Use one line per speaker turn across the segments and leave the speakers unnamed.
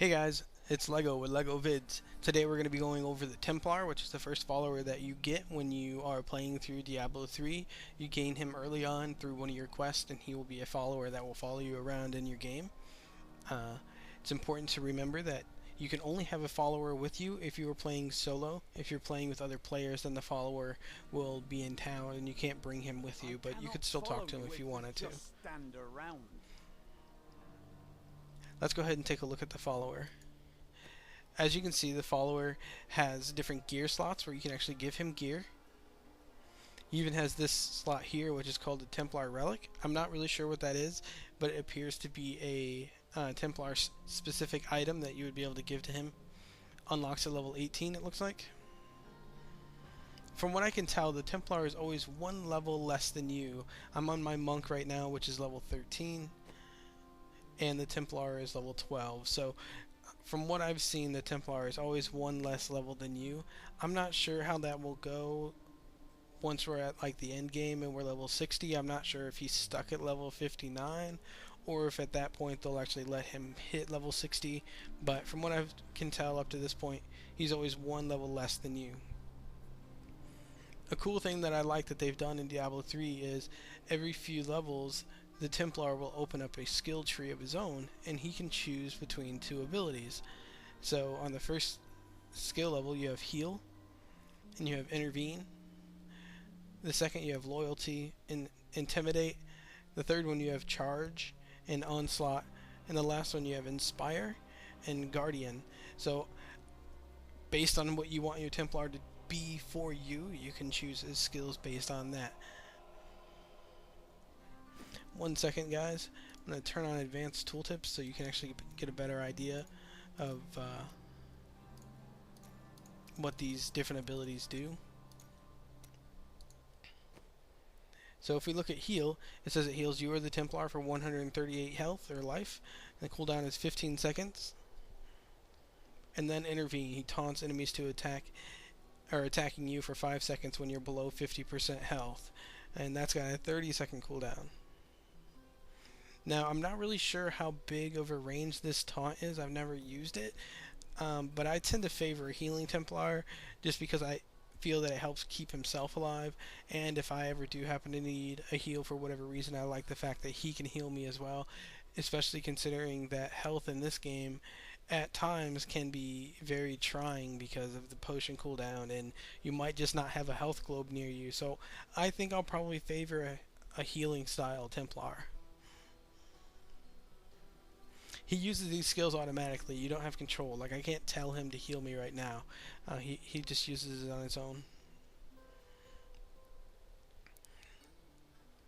Hey guys, it's Lego with Lego Vids. Today we're going to be going over the Templar, which is the first follower that you get when you are playing through Diablo 3. You gain him early on through one of your quests, and he will be a follower that will follow you around in your game. Uh, it's important to remember that you can only have a follower with you if you are playing solo. If you're playing with other players, then the follower will be in town and you can't bring him with you, but you could still talk to him if you wanted to.
Stand around.
Let's go ahead and take a look at the follower. As you can see, the follower has different gear slots where you can actually give him gear. He even has this slot here, which is called a Templar relic. I'm not really sure what that is, but it appears to be a Templar specific item that you would be able to give to him. Unlocks at level 18, it looks like. From what I can tell, the Templar is always one level less than you. I'm on my monk right now, which is level 13, and the Templar is level 12. So from what I've seen, the Templar is always one less level than you. I'm not sure how that will go once we're at like the end game and we're level 60. I'm not sure if he's stuck at level 59 or if at that point they'll actually let him hit level 60. But from what I can tell up to this point, he's always one level less than you. A cool thing that I like that they've done in Diablo 3 is every few levels the Templar will open up a skill tree of his own, and he can choose between two abilities. So on the first skill level you have Heal, and you have Intervene. The second you have Loyalty and Intimidate. The third one you have Charge and Onslaught. And the last one you have Inspire and Guardian. So based on what you want your Templar to be for you, you can choose his skills based on that. 1 second, guys. I'm going to turn on advanced tooltips so you can actually get a better idea of what these different abilities do. So if we look at Heal, it says it heals you or the Templar for 138 health or life, and the cooldown is 15 seconds. And then Intervene, he taunts enemies to attack or attacking you for 5 seconds when you're below 50% health, and that's got a 30-second cooldown. Now, I'm not really sure how big of a range this taunt is. I've never used it, but I tend to favor a healing Templar just because I feel that it helps keep himself alive, and if I ever do happen to need a heal for whatever reason, I like the fact that he can heal me as well, especially considering that health in this game at times can be very trying because of the potion cooldown, and you might just not have a health globe near you. So I think I'll probably favor a healing style Templar. He uses these skills automatically. You don't have control. Like, I can't tell him to heal me right now. He just uses it on his own.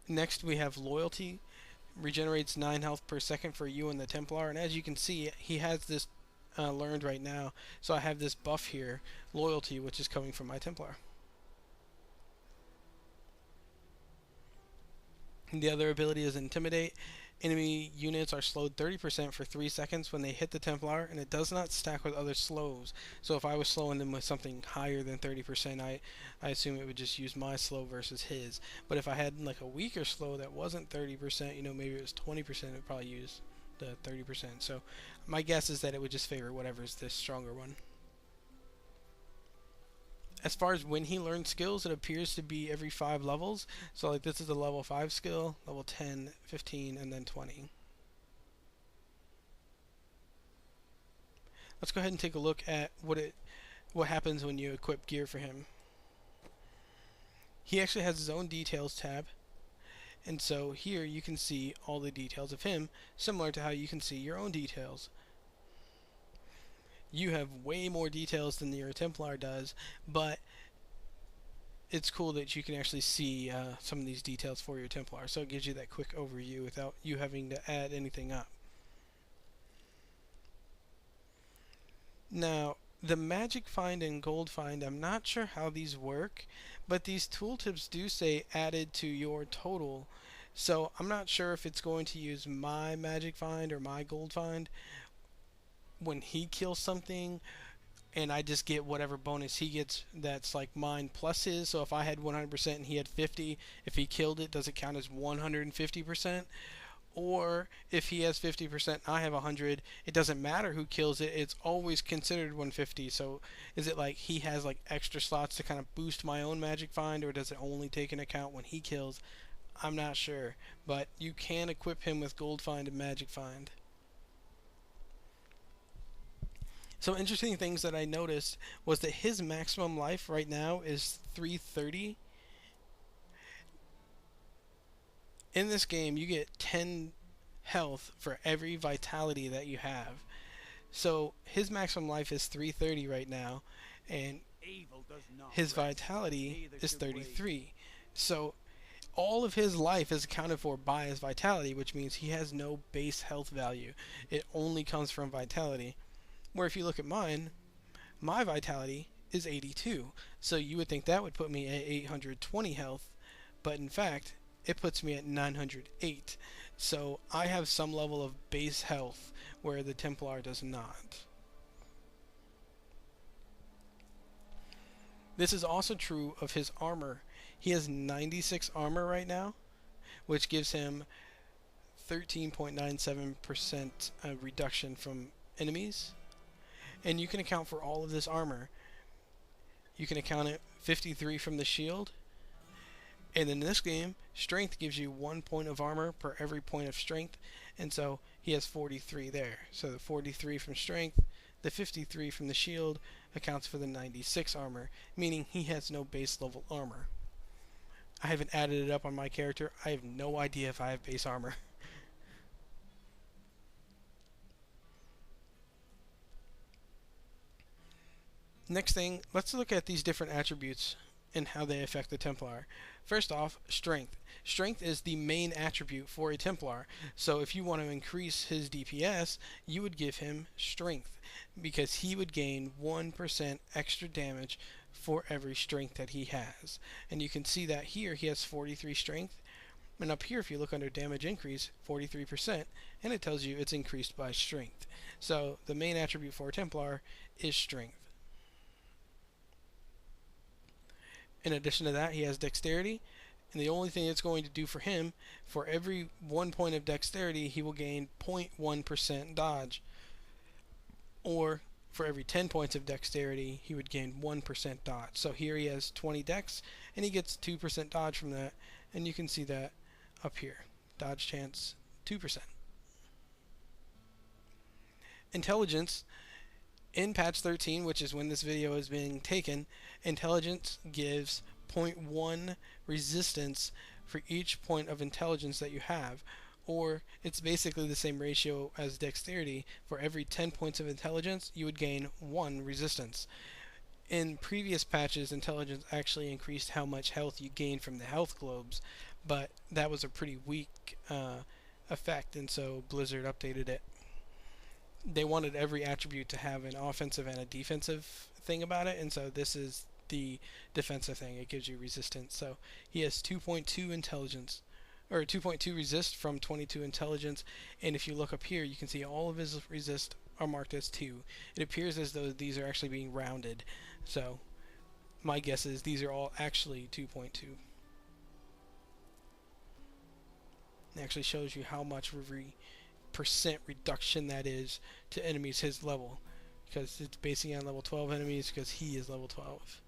Next we have Loyalty. Regenerates 9 health per second for you and the Templar. And as you can see, he has this learned right now. So I have this buff here, Loyalty, which is coming from my Templar. And the other ability is Intimidate. Enemy units are slowed 30% for 3 seconds when they hit the Templar, and it does not stack with other slows. So if I was slowing them with something higher than 30%, I assume it would just use my slow versus his. But if I had like a weaker slow that wasn't 30%, maybe it was 20%, it would probably use the 30%. So my guess is that it would just favor whatever's the stronger one. As far as when he learns skills, it appears to be every 5 levels. So like this is a level 5 skill, level 10, 15, and then 20. Let's go ahead and take a look at what happens when you equip gear for him. He actually has his own details tab. And so here you can see all the details of him, similar to how you can see your own details. You have way more details than your Templar does, but it's cool that you can actually see some of these details for your Templar, so it gives you that quick overview without you having to add anything up. Now, the Magic Find and Gold Find, I'm not sure how these work, but these tooltips do say added to your total, so I'm not sure if it's going to use my Magic Find or my Gold Find when he kills something, and I just get whatever bonus he gets that's like mine plus his. So if I had 100% and he had 50, if he killed it, does it count as 150%? Or if he has 50%, I have 100, it doesn't matter who kills it, it's always considered 150. So is it like he has like extra slots to kind of boost my own magic find, or does it only take into account when he kills? I'm not sure, but you can equip him with gold find and magic find. So interesting things that I noticed was that his maximum life right now is 330. In this game, you get 10 health for every vitality that you have. So his maximum life is 330 right now, and his vitality is 33. So all of his life is accounted for by his vitality, which means he has no base health value. It only comes from vitality. Where if you look at mine, my vitality is 82. So you would think that would put me at 820 health, but in fact, it puts me at 908. So I have some level of base health where the Templar does not. This is also true of his armor. He has 96 armor right now, which gives him 13.97% reduction from enemies. And you can account for all of this armor. You can account it 53 from the shield. And in this game, strength gives you 1 point of armor per every point of strength. And so he has 43 there. So the 43 from strength, the 53 from the shield accounts for the 96 armor, meaning he has no base level armor. I haven't added it up on my character. I have no idea if I have base armor. Next thing, let's look at these different attributes and how they affect the Templar. First off, strength. Strength is the main attribute for a Templar. So if you want to increase his DPS, you would give him strength, because he would gain 1% extra damage for every strength that he has. And you can see that here he has 43 strength. And up here, if you look under damage increase, 43%, and it tells you it's increased by strength. So the main attribute for a Templar is strength. In addition to that, he has dexterity, and the only thing it's going to do for him, for every 1 point of dexterity, he will gain 0.1% dodge. Or for every 10 points of dexterity, he would gain 1% dodge. So here he has 20 dex, and he gets 2% dodge from that, and you can see that up here. Dodge chance, 2%. Intelligence. In patch 13, which is when this video is being taken, intelligence gives 0.1 resistance for each point of intelligence that you have, or it's basically the same ratio as dexterity. For every 10 points of intelligence, you would gain 1 resistance. In previous patches, intelligence actually increased how much health you gain from the health globes, but that was a pretty weak effect, and so Blizzard updated it. They wanted every attribute to have an offensive and a defensive thing about it, and so this is the defensive thing. It gives you resistance. So he has 2.2 intelligence, or 2.2 resist from 22 intelligence, and if you look up here, you can see all of his resist are marked as 2. It appears as though these are actually being rounded, so my guess is these are all actually 2.2. It actually shows you how much percent reduction that is to enemies his level, because it's basing on level 12 enemies, because he is level 12.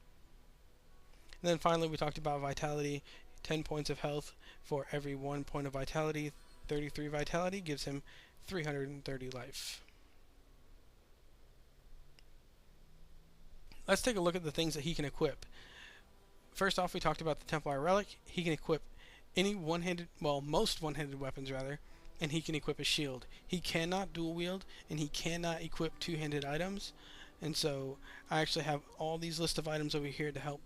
And then finally we talked about vitality. 10 points of health for every 1 point of vitality. 33 vitality gives him 330 life. Let's take a look at the things that he can equip. First off, we talked about the Templar Relic. He can equip any one-handed, well, most one-handed weapons rather, and he can equip a shield. He cannot dual wield, and he cannot equip two-handed items, and so I actually have all these list of items over here to help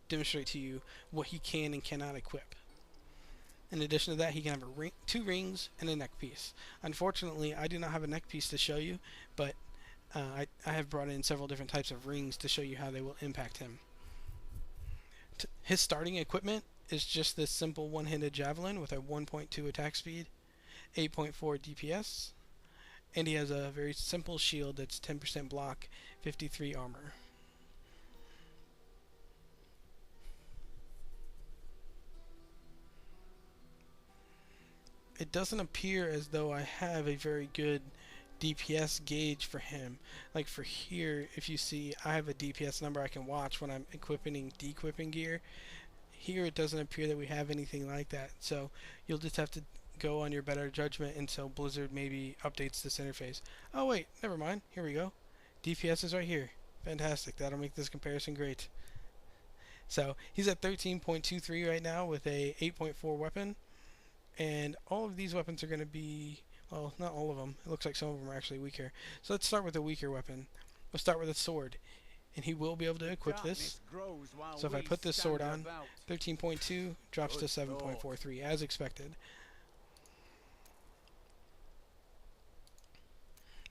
demonstrate to you what he can and cannot equip. In addition to that, he can have a two rings and a neck piece. Unfortunately, I do not have a neck piece to show you, but I have brought in several different types of rings to show you how they will impact him. His starting equipment is just this simple one-handed javelin with a 1.2 attack speed, 8.4 DPS, and he has a very simple shield that's 10% block, 53 armor. it doesn't appear as though I have a very good DPS gauge for him. Like for here, if you see, I have a DPS number I can watch when I'm equipping and dequipping gear. Here it doesn't appear that we have anything like that, so you'll just have to go on your better judgment until Blizzard maybe updates this interface. Oh wait, never mind, here we go. DPS is right here. Fantastic, that'll make this comparison great. So he's at 13.23 right now with a 8.4 weapon, and all of these weapons are going to be, well, not all of them. It looks like some of them are actually weaker. So let's start with a weaker weapon. We'll start with a sword, and he will be able to equip this. So if I put this sword on, 13.2 drops to 7.43 as expected.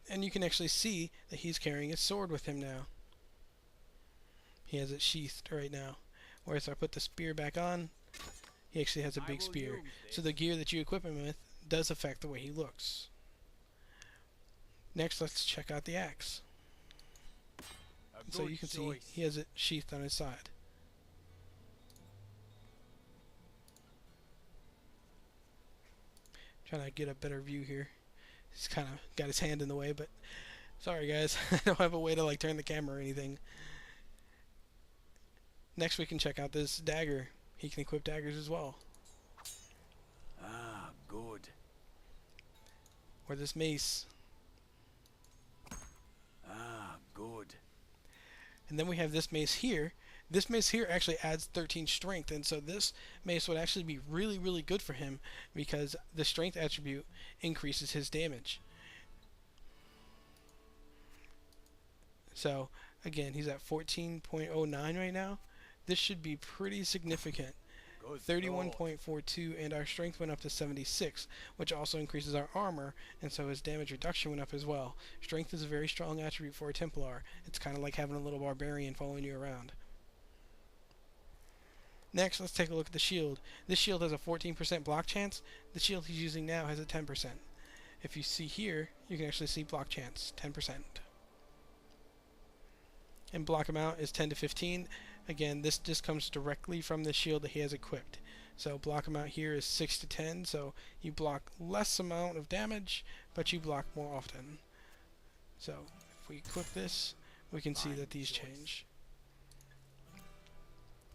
And you can actually see that he's carrying his sword with him now. He has it sheathed right now. Whereas if I put the spear back on, he actually has a big spear. So the gear that you equip him with does affect the way he looks. Next, let's check out the axe. So you can see he has it sheathed on his side. Trying to get a better view here. He's kind of got his hand in the way, but sorry guys, I don't have a way to like turn the camera or anything. Next we can check out this dagger. He can equip daggers as well.
Ah, good.
Or this mace.
Ah, good.
And then we have this mace here. This mace here actually adds 13 strength, and so this mace would actually be really, really good for him because the strength attribute increases his damage. So, again, he's at 14.09 right now. This should be pretty significant. 31.42, and our strength went up to 76, which also increases our armor, and so his damage reduction went up as well. Strength is a very strong attribute for a Templar. It's kind of like having a little barbarian following you around. Next, let's take a look at the shield. This shield has a 14% block chance. The shield he's using now has a 10%. If you see here, you can actually see block chance, 10%. And block amount is 10 to 15. Again, this just comes directly from the shield that he has equipped. So block amount here is 6 to 10, so you block less amount of damage, but you block more often. So if we equip this, we can see that these change.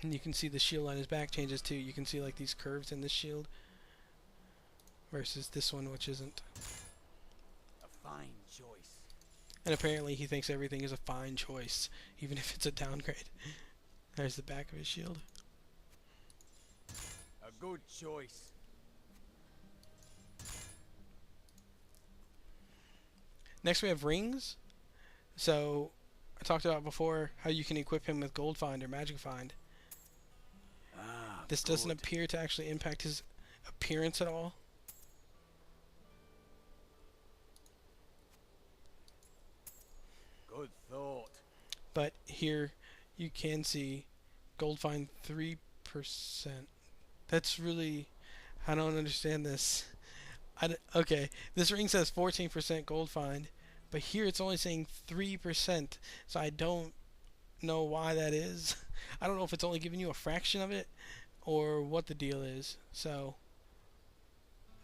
And you can see the shield on his back changes too. You can see like these curves in this shield versus this one, which isn't.
A fine choice.
And apparently he thinks everything is a fine choice, even if it's a downgrade. There's the back of his shield.
A good choice.
Next we have rings. So I talked about before how you can equip him with Gold Find or Magic Find.
Ah,
this doesn't appear to actually impact his appearance at all.
Good thought.
But here you can see Gold Find 3%. That's really, I don't understand this. Okay, this ring says 14% Gold Find, but here it's only saying 3%, so I don't know why that is. I don't know if it's only giving you a fraction of it or what the deal is. So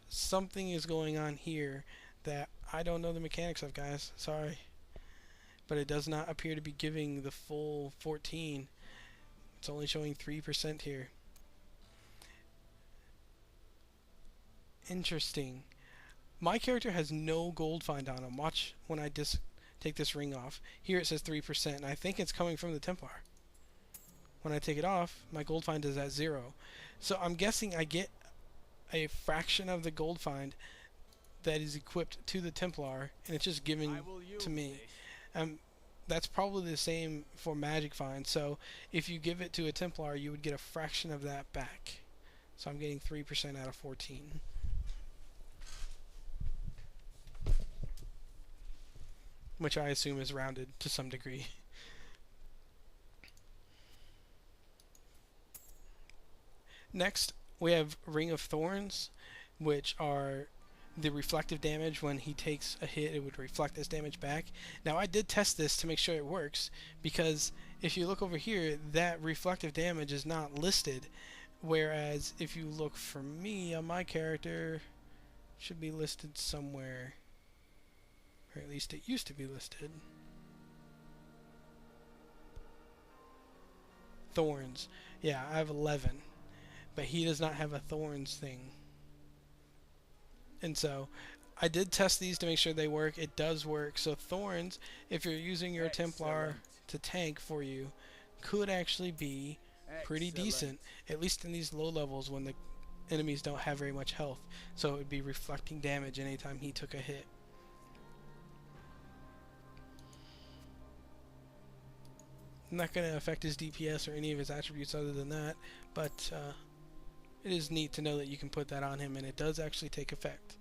something is going on here that I don't know the mechanics of, guys. Sorry. But it does not appear to be giving the full 14. It's only showing 3% here. Interesting. My character has no Gold Find on him. Watch when I take this ring off. Here it says 3%, and I think it's coming from the Templar. When I take it off, my Gold Find is at 0. So I'm guessing I get a fraction of the Gold Find that is equipped to the Templar, and it's just given to me. That's probably the same for Magic Find. So if you give it to a Templar, you would get a fraction of that back. So I'm getting 3% out of 14. Which I assume is rounded to some degree. Next, we have Ring of Thorns, which are the reflective damage. When he takes a hit, it would reflect this damage back. Now, I did test this to make sure it works, because if you look over here, that reflective damage is not listed. Whereas, if you look for me on my character, should be listed somewhere, or at least it used to be listed. Thorns. Yeah, I have 11, but he does not have a thorns thing. And so I did test these to make sure they work. It does work. So thorns, if you're using your Templar to tank for you, could actually be pretty decent, at least in these low levels when the enemies don't have very much health. So it would be reflecting damage anytime he took a hit. Not going to affect his DPS or any of his attributes other than that, but it is neat to know that you can put that on him, and it does actually take effect.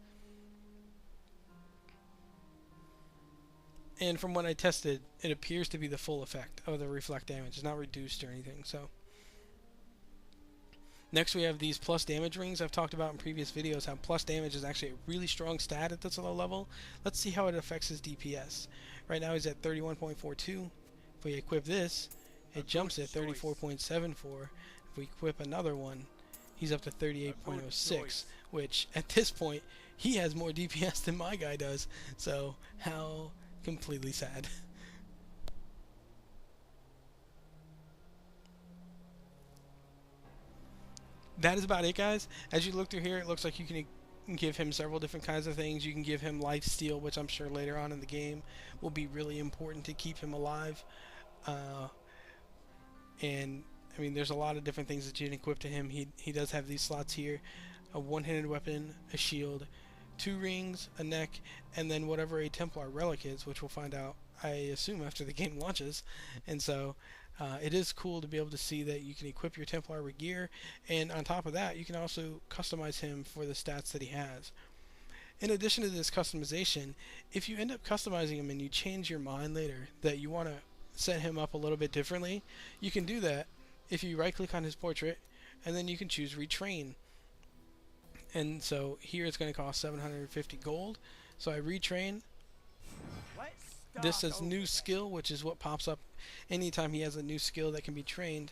And from what I tested, it appears to be the full effect of the reflect damage. It's not reduced or anything. So next we have these plus damage rings. I've talked about in previous videos how plus damage is actually a really strong stat at this low level. Let's see how it affects his DPS. Right now he's at 31.42. If we equip this, it jumps at 34.74. If we equip another one, he's up to 38.06, which at this point he has more DPS than my guy does. So how completely sad. That is about it, guys. As you look through here, it looks like you can give him several different kinds of things. You can give him life steal, which I'm sure later on in the game will be really important to keep him alive. And I mean, there's a lot of different things that you can equip to him. He does have these slots here: a one-handed weapon, a shield, 2 rings, a neck, and then whatever a Templar relic is, which we'll find out, I assume, after the game launches. And so it is cool to be able to see that you can equip your Templar with gear, and on top of that, you can also customize him for the stats that he has. In addition to this customization, if you end up customizing him and you change your mind later that you want to set him up a little bit differently, you can do that if you right-click on his portrait, and then you can choose Retrain. And so here it's going to cost 750 gold. So I retrain. This says new skill, which is what pops up anytime he has a new skill that can be trained.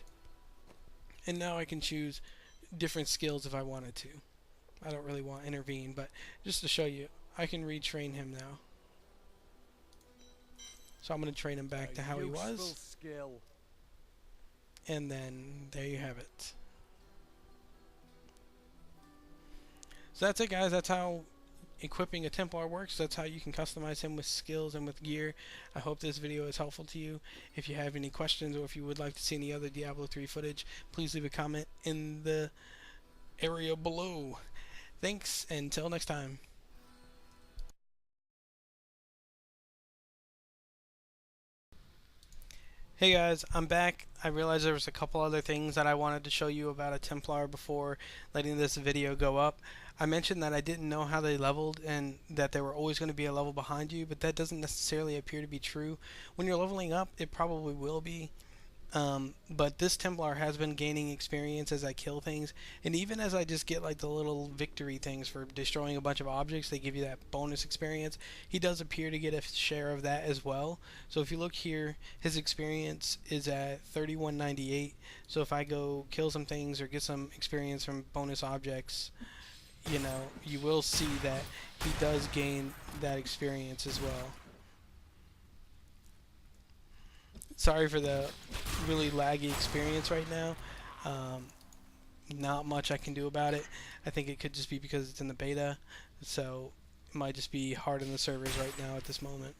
And now I can choose different skills if I wanted to. I don't really want intervene, but just to show you, I can retrain him now. So I'm going to train him back to how he was. And then there you have it. So that's it, guys. That's how equipping a Templar works. That's how you can customize him with skills and with gear. I hope this video is helpful to you. If you have any questions or if you would like to see any other Diablo 3 footage, please leave a comment in the area below. Thanks, and until next time. Hey guys, I'm back. I realized there was a couple other things that I wanted to show you about a Templar before letting this video go up. I mentioned that I didn't know how they leveled and that they were always going to be a level behind you, but that doesn't necessarily appear to be true. When you're leveling up, it probably will be. But this Templar has been gaining experience as I kill things, and even as I just get like the little victory things for destroying a bunch of objects, they give you that bonus experience. He does appear to get a share of that as well. So if you look here, his experience is at 3198. So if I go kill some things or get some experience from bonus objects, you know, you will see that he does gain that experience as well. Sorry for the really laggy experience right now. Not much I can do about it. I think it could just be because it's in the beta, so it might just be hard on the servers right now at this moment.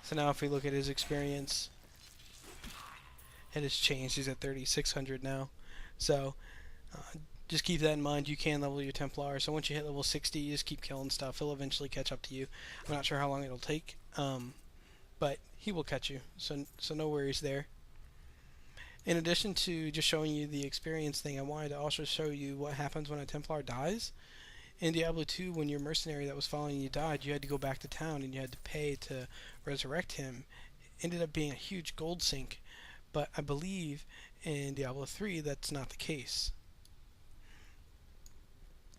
So now if we look at his experience, it has changed. He's at 3600 now. So just keep that in mind. You can level your Templar. So once you hit level 60, you just keep killing stuff. He'll eventually catch up to you. I'm not sure how long it'll take, but he will catch you. So no worries there. In addition to just showing you the experience thing, I wanted to also show you what happens when a Templar dies. In Diablo 2, when your mercenary that was following you died, you had to go back to town and you had to pay to resurrect him. It ended up being a huge gold sink, but I believe in Diablo 3 that's not the case.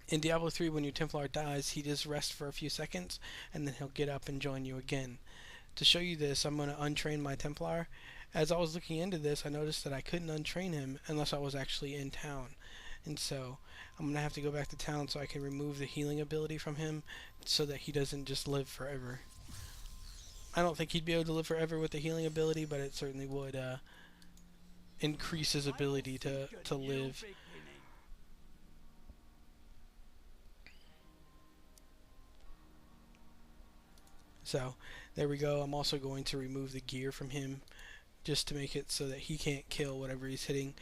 In Diablo 3, when your Templar dies, he just rests for a few seconds and then he'll get up and join you again. To show you this, I'm going to untrain my Templar. As I was looking into this, I noticed that I couldn't untrain him unless I was actually in town. And so I'm going to have to go back to town so I can remove the healing ability from him so that he doesn't just live forever. I don't think he'd be able to live forever with the healing ability, but it certainly would increase his ability to live. So there we go. I'm also going to remove the gear from him just to make it so that he can't kill whatever he's hitting.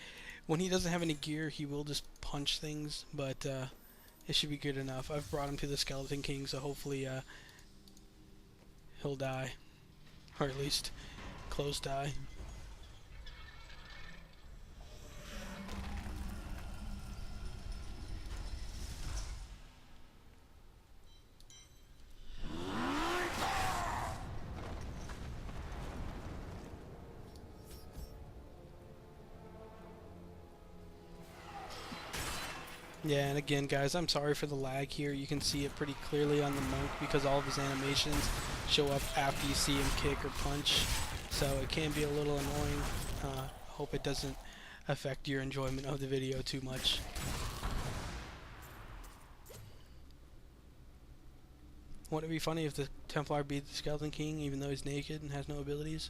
When he doesn't have any gear, he will just punch things, but it should be good enough. I've brought him to the Skeleton King, so hopefully he'll die, or at least close die. Yeah, and again, guys, I'm sorry for the lag here. You can see it pretty clearly on the monk because all of his animations show up after you see him kick or punch. So it can be a little annoying. Hope it doesn't affect your enjoyment of the video too much. Wouldn't it be funny if the Templar beat the Skeleton King even though he's naked and has no abilities?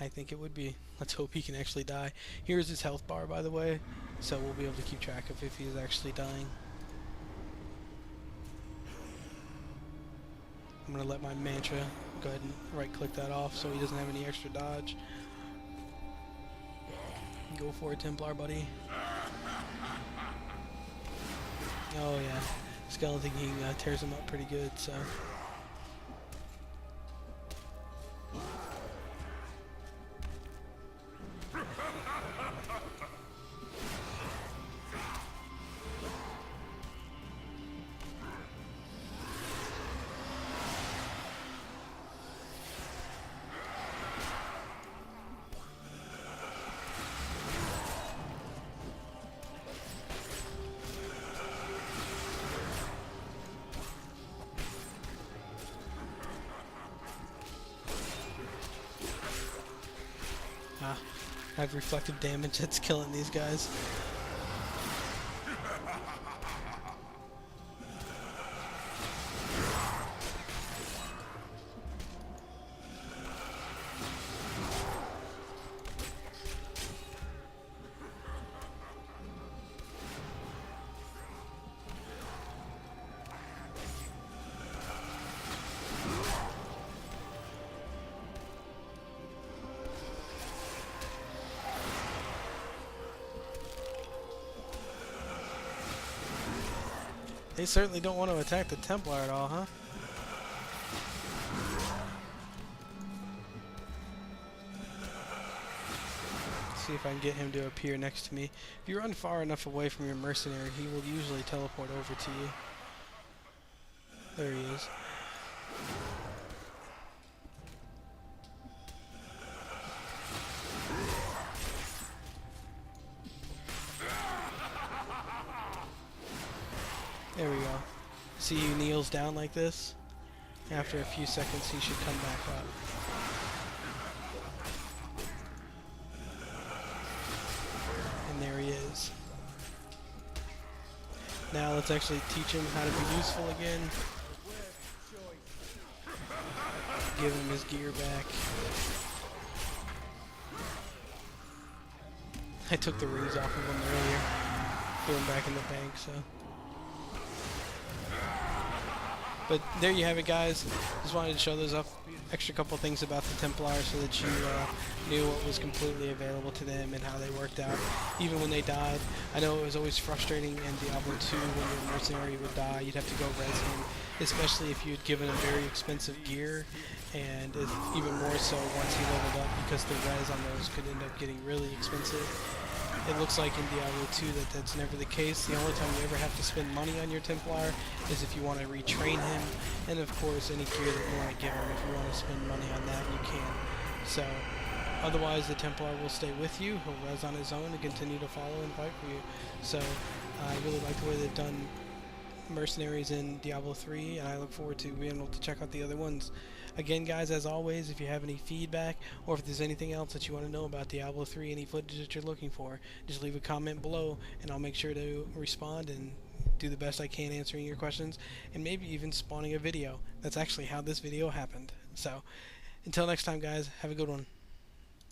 I think it would be. Let's hope he can actually die. Here's his health bar, by the way, so we'll be able to keep track of if he is actually dying. I'm going to let my mantra go ahead and right-click that off so he doesn't have any extra dodge. Go for it, Templar, buddy. Oh, yeah. Skeleton King tears him up pretty good, so... I have reflective damage that's killing these guys. They certainly don't want to attack the Templar at all, huh? Let's see if I can get him to appear next to me. If you run far enough away from your mercenary, he will usually teleport over to you. There he is. There we go. See he kneels down like this? After a few seconds he should come back up. And there he is. Now let's actually teach him how to be useful again. Give him his gear back. I took the rings off of him earlier. Threw him back in the bank, so... But there you have it, guys. Just wanted to show those extra couple things about the Templar so that you knew what was completely available to them and how they worked out, even when they died. I know it was always frustrating in Diablo 2 when your mercenary would die. You'd have to go res him, especially if you had given him very expensive gear, and even more so once he leveled up, because the res on those could end up getting really expensive. It looks like in Diablo 2 that that's never the case. The only time you ever have to spend money on your Templar is if you want to retrain him, and of course any gear that you want to give him. If you want to spend money on that, you can. So, otherwise the Templar will stay with you. He'll res on his own and continue to follow and fight for you. So, I really like the way they've done mercenaries in Diablo 3, and I look forward to being able to check out the other ones. Again, guys, as always, if you have any feedback or if there's anything else that you want to know about Diablo 3, any footage that you're looking for, just leave a comment below and I'll make sure to respond and do the best I can answering your questions, and maybe even spawning a video. That's actually how this video happened. So, until next time, guys, have a good one.